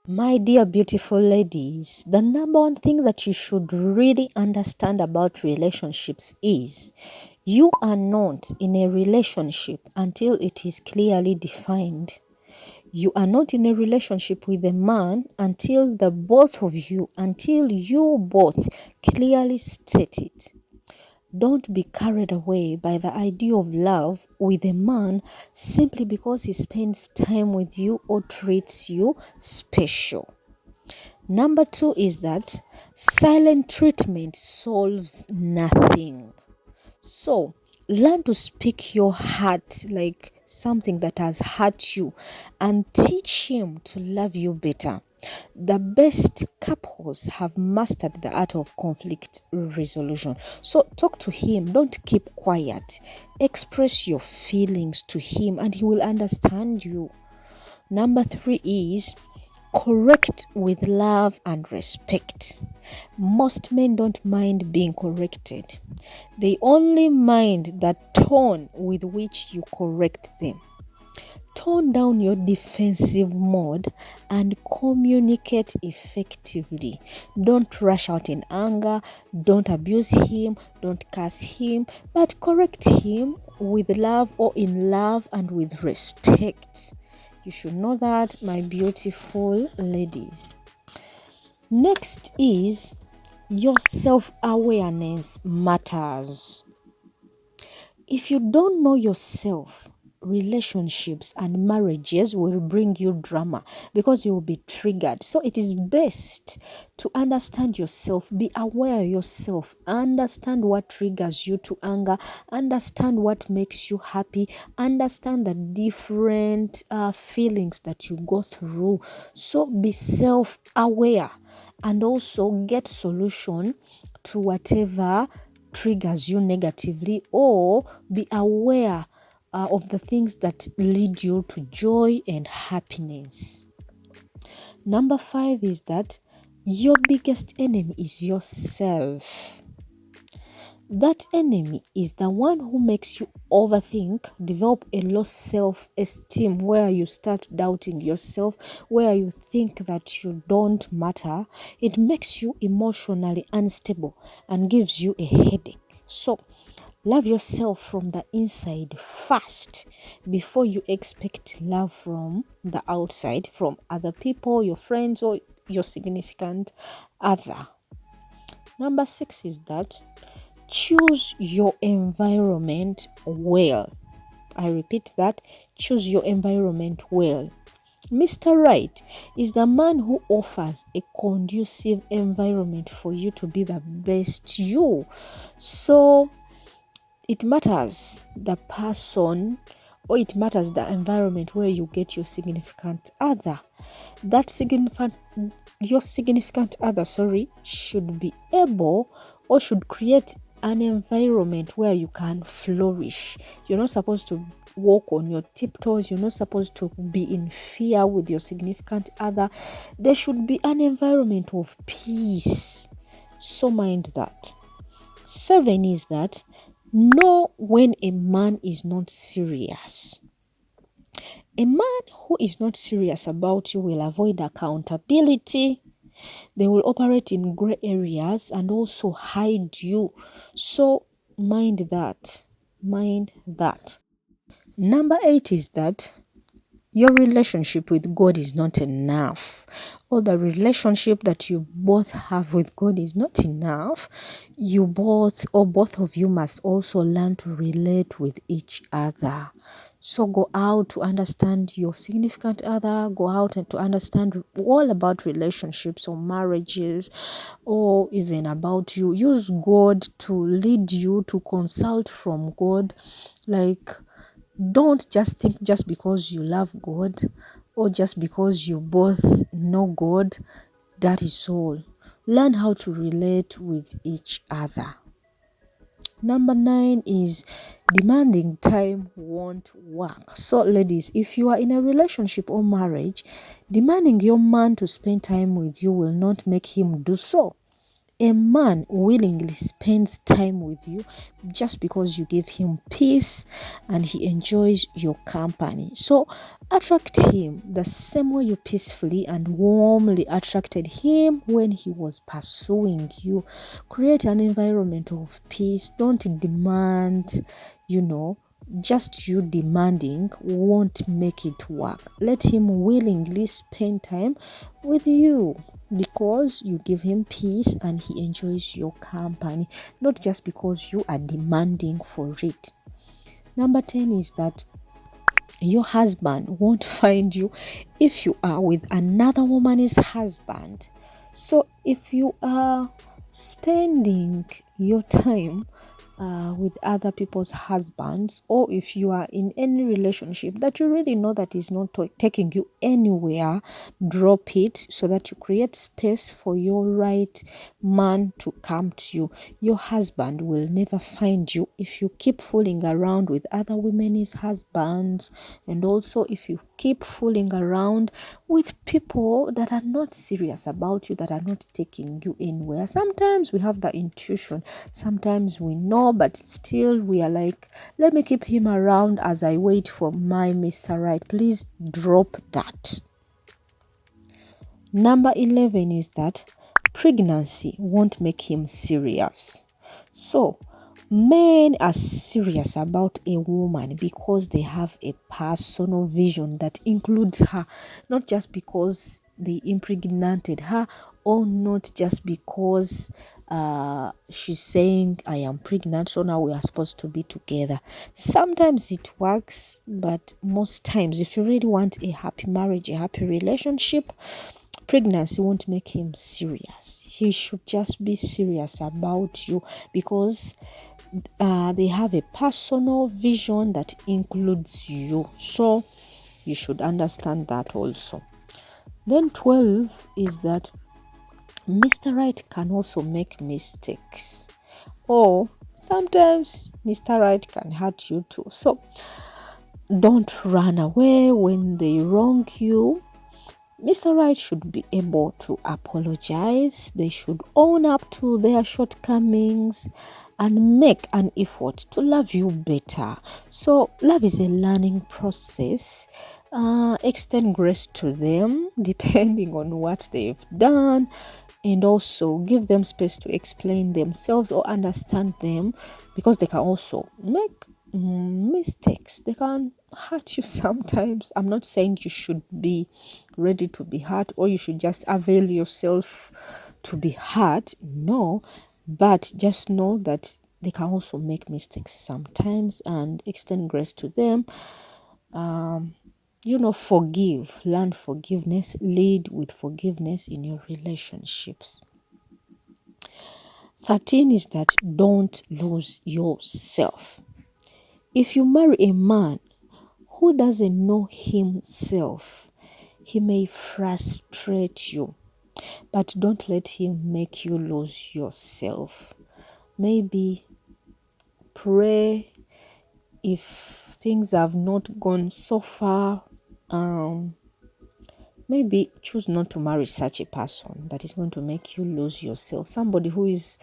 My dear beautiful ladies, the number one thing that you should really understand about relationships is you are not in a relationship until it is clearly defined. You are not in a relationship with a man until until you both clearly state it. Don't be carried away by the idea of love with a man simply because he spends time with you or treats you special. Number two is that silent treatment solves nothing. So, learn to speak your heart like something that has hurt you and teach him to love you better. The best couples have mastered the art of conflict resolution. So, talk to him, don't keep quiet. Express your feelings to him and he will understand you. Number three is correct with love and respect. Most men don't mind being corrected. They only mind the tone with which you correct them. Tone down your defensive mode and communicate effectively. Don't rush out in anger, don't abuse him, don't curse him, but correct him with love or in love and with respect. You should know that, my beautiful ladies. Next is your self-awareness matters. If you don't know yourself, relationships and marriages will bring you drama because you will be triggered. So it is best to understand yourself, be aware of yourself, understand what triggers you to anger, understand what makes you happy, understand the different feelings that you go through. So be self-aware and also get solution to whatever triggers you negatively, or be aware of the things that lead you to joy and happiness. Number five is that your biggest enemy is yourself. That enemy is the one who makes you overthink, develop a low self-esteem where you start doubting yourself, where you think that you don't matter. It makes you emotionally unstable and gives you a headache. So, love yourself from the inside first before you expect love from the outside, from other people, your friends, or your significant other. Number six is that choose your environment well. I repeat that, choose your environment well. Mr. Right is the man who offers a conducive environment for you to be the best you. So it matters the person, or it matters the environment where you get your significant other. Your significant other, should be able or should create an environment where you can flourish. You're not supposed to walk on your tiptoes. You're not supposed to be in fear with your significant other. There should be an environment of peace. So mind that. 7 is that know when a man is not serious. A man who is not serious about you will avoid accountability. They will operate in gray areas and also hide you. So mind that. Mind that. Number 8 is that your relationship with God is not enough, or the relationship that you both have with God is not enough. You both, or both of you, must also learn to relate with each other. So go out to understand your significant other, go out and to understand all about relationships or marriages, or even about you. Use God to lead you, to consult from God. Like, don't just think just because you love God or just because you both know God, that is all. Learn how to relate with each other. Number 9 is demanding time won't work. So ladies, if you are in a relationship or marriage, demanding your man to spend time with you will not make him do so. A man willingly spends time with you just because you give him peace and he enjoys your company. So attract him the same way you peacefully and warmly attracted him when he was pursuing you. Create an environment of peace. Don't demand, just you demanding won't make it work. Let him willingly spend time with you because you give him peace and he enjoys your company, not just because you are demanding for it. Number 10 is that your husband won't find you if you are with another woman's husband. So if you are spending your time with other people's husbands, or if you are in any relationship that you really know that is not taking you anywhere, drop it so that you create space for your right man to come to you. Your husband will never find you if you keep fooling around with other women's husbands, and also if you keep fooling around with people that are not serious about you, that are not taking you anywhere. Sometimes we have the intuition, sometimes we know, but still we are like, let me keep him around as I wait for my Mr. Right. Please drop that. Number 11 is that pregnancy won't make him serious. So men are serious about a woman because they have a personal vision that includes her, not just because they impregnated her, or not just because she's saying I am pregnant, so now we are supposed to be together. Sometimes it works, but most times if you really want a happy marriage, a happy relationship, pregnancy won't make him serious. He should just be serious about you because they have a personal vision that includes you. So you should understand that also. Then 12 is that Mr. Right can also make mistakes, or sometimes Mr. Right can hurt you too. So don't run away when they wrong you. Mr. Right should be able to apologize. They should own up to their shortcomings and make an effort to love you better. So love is a learning process. Extend grace to them depending on what they've done, and also give them space to explain themselves or understand them, because they can also make mistakes. They can hurt you sometimes. I'm not saying you should be ready to be hurt or you should just avail yourself to be hurt. No, but just know that they can also make mistakes sometimes, and extend grace to them. Forgive, learn forgiveness, lead with forgiveness in your relationships. 13 is that don't lose yourself. If you marry a man who doesn't know himself, he may frustrate you, but don't let him make you lose yourself. Maybe pray if things have not gone so far. Maybe choose not to marry such a person that is going to make you lose yourself. Somebody who is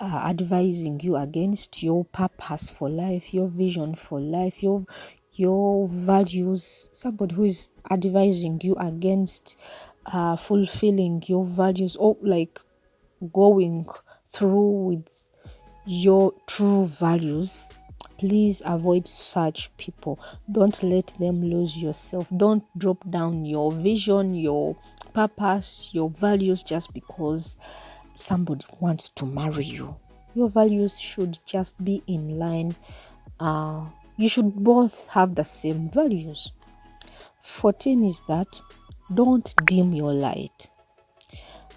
advising you against your purpose for life, your vision for life, your values. Somebody who is advising you against fulfilling your values, or like going through with your true values. Please avoid such people. Don't let them lose yourself. Don't drop down your vision, your purpose, your values just because somebody wants to marry you. Your values should just be in line. You should both have the same values. 14 is that don't dim your light.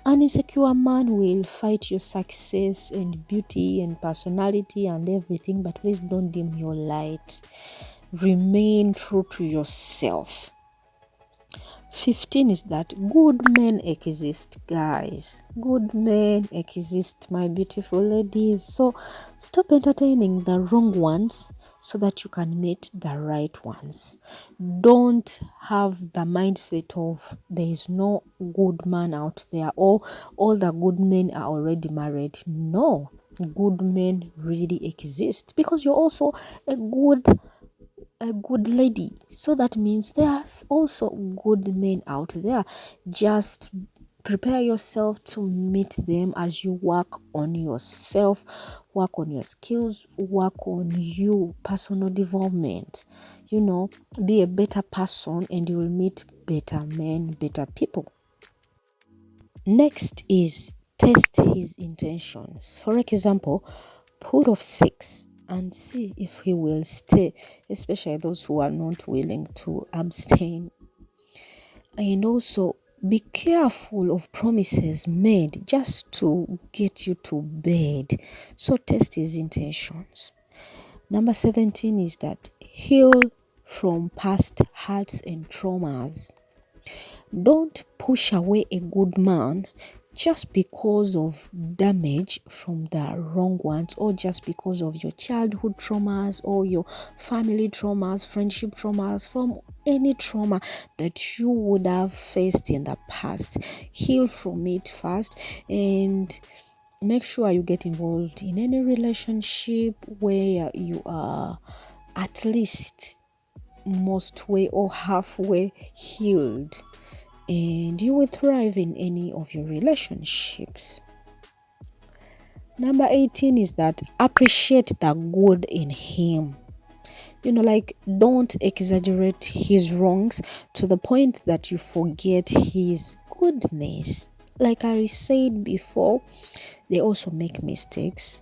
An insecure man will fight your success and beauty and personality and everything, but please don't dim your light. Remain true to yourself. 15 is that good men exist, guys. Good men exist, my beautiful ladies. So stop entertaining the wrong ones so that you can meet the right ones. Don't have the mindset of there is no good man out there, or all the good men are already married. No, good men really exist, because you're also a good lady. So that means there's also good men out there. Just prepare yourself to meet them as you work on yourself, work on your skills, work on you, personal development. Be a better person and you will meet better men, better people. Next is test his intentions. For example, put off sex and see if he will stay, especially those who are not willing to abstain. And also, be careful of promises made just to get you to bed. So test his intentions. Number 17 is that heal from past hurts and traumas. Don't push away a good man just because of damage from the wrong ones, or just because of your childhood traumas or your family traumas, friendship traumas, from any trauma that you would have faced in the past. Heal from it first and make sure you get involved in any relationship where you are at least most way or halfway healed, and you will thrive in any of your relationships. Number 18 is that appreciate the good in him. Don't exaggerate his wrongs to the point that you forget his goodness. Like I said before, they also make mistakes,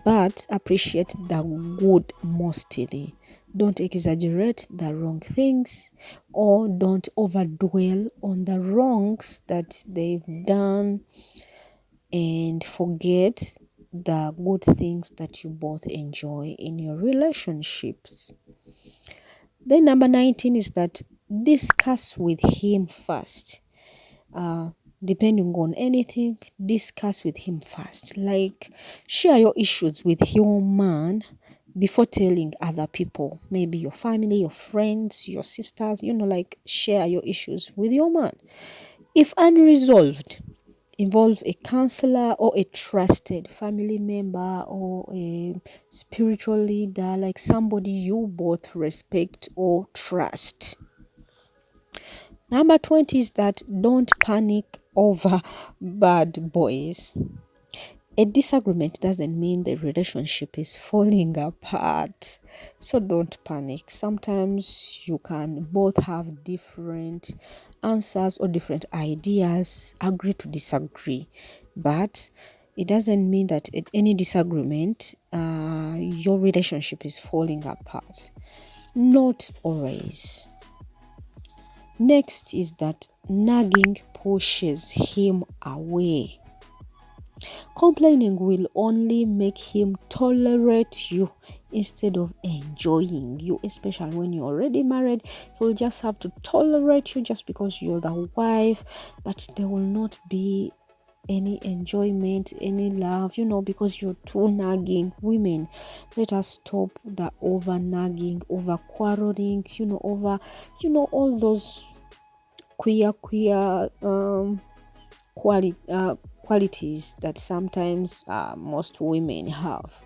but appreciate the good mostly. Don't exaggerate the wrong things, or don't overdwell on the wrongs that they've done, and forget the good things that you both enjoy in your relationships. Then number 19 is that discuss with him first. Depending on anything, discuss with him first. Like, share your issues with your man before telling other people, maybe your family, your friends, your sisters. Share your issues with your man. If unresolved, involve a counselor or a trusted family member or a spiritual leader, like somebody you both respect or trust. Number 20 is that don't panic over bad boys. A disagreement doesn't mean the relationship is falling apart. So don't panic. Sometimes you can both have different answers or different ideas, agree to disagree. But it doesn't mean that at any disagreement, your relationship is falling apart. Not always. Next is that nagging pushes him away. Complaining will only make him tolerate you instead of enjoying you, especially when you're already married. He will just have to tolerate you just because you're the wife, but there will not be any enjoyment, any love, because you're too nagging. Women, let us stop the over nagging, over quarreling, over, all those queer qualities that sometimes most women have.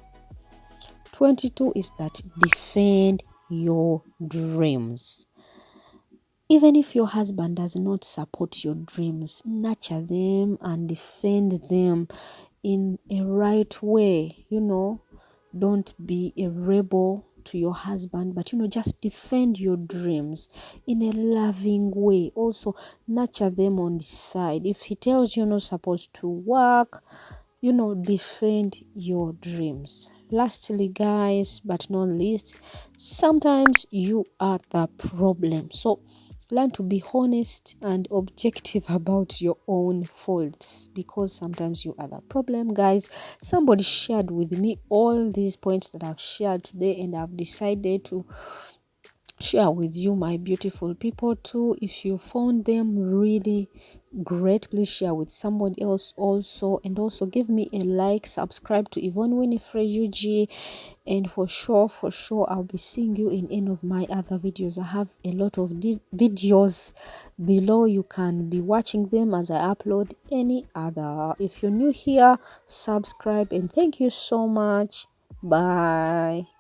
22 is that defend your dreams. Even if your husband does not support your dreams, nurture them and defend them in a right way. Don't be a rebel to your husband, but just defend your dreams in a loving way. Also nurture them on the side. If he tells you not supposed to work, defend your dreams. Lastly, guys, but not least, sometimes you are the problem. So learn to be honest and objective about your own faults, because sometimes you are the problem, guys. Somebody shared with me all these points that I've shared today, and I've decided to share with you, my beautiful people, too. If you found them really great, please share with somebody else also, and also give me a like, subscribe to Yvonne Winifred UG, and for sure I'll be seeing you in any of my other videos. I have a lot of videos below. You can be watching them as I upload any other. If you're new here, subscribe, and thank you so much. Bye.